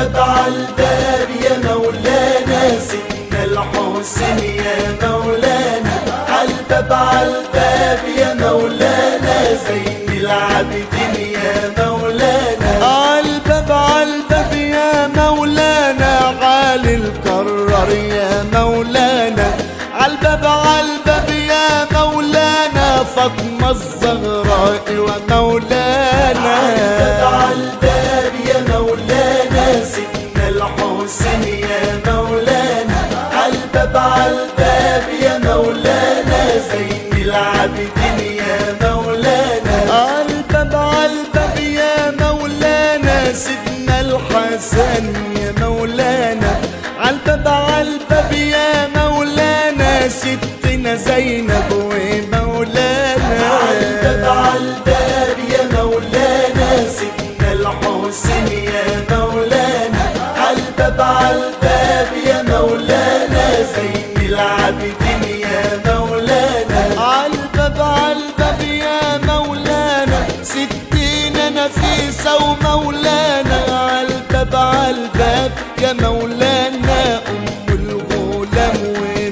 عالباب عالباب يا مولانا سيدنا الحسين يا مولانا. عالباب عالباب يا مولانا زين العابدين يا مولانا. عالباب عالباب يا مولانا علي الكرار يا مولانا. عالباب عالباب يا مولانا فاطمة الزهراء ومولانا. عالباب عالباب يا مولانا سيدنا الحسين يا مولانا. عالباب عالباب يا مولانا زين العابدين يا مولانا. عالباب عالباب يا مولانا سيدنا الحسن يا مولانا. عالباب عالباب يا مولانا ستنا زينب ومولانا. عالباب عالباب يا مولانا سيدنا الحسين يا مولانا. عالباب عالباب يا مولانا زين العابدين يا مولانا. عالباب عالباب يا مولانا ستنا نفيسة ومولانا. عالباب عالباب يا مولانا أم الغلام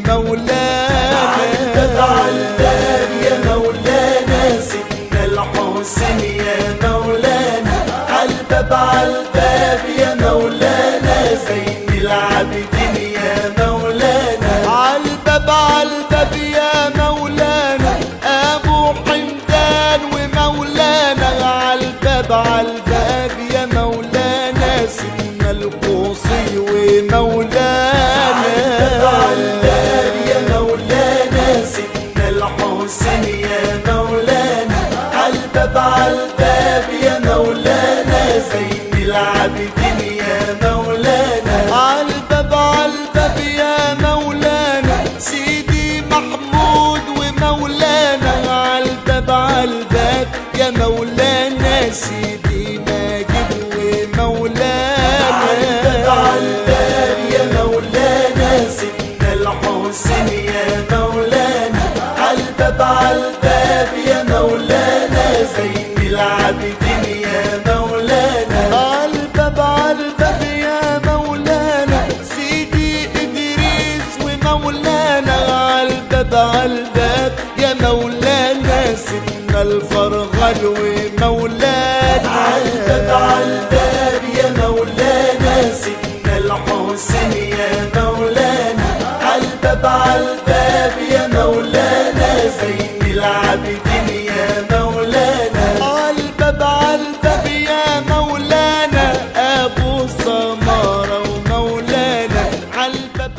ومولانا. عالباب عالباب يا مولانا سيدنا الحسين يا مولانا. عالباب عالباب يا مولانا زين العابدين يا مولانا. عالباب عالباب يا مولانا أبو حمدان ومولانا. عالباب عالباب يا مولانا سيدنا القوصي ومولانا. عالباب عالباب يا مولانا سيدنا الحسين يا مولانا. عالباب عالباب يا مولانا زين العابدين يا مولانا. عالباب عالباب يا مولانا سيدي محمود ومولانا. عالباب عالباب يا مولانا سيدي ماجد ومولانا. عالباب عالباب يا مولانا سيدنا الحسين يا مولانا. عالباب عالباب يا مولانا زين العابدين يا مولانا. عالباب عالباب يا مولانا سيدي إدريس ومولانا. عالباب عالباب يا مولانا سيدنا الفرغل ومولانا. عالباب عالباب يا مولانا سيدنا الحسين يا مولانا. عالباب عالباب يا مولانا زين العابدين يا مولانا. عالباب عالباب يا مولانا أبو سمارة ومولانا. عالباب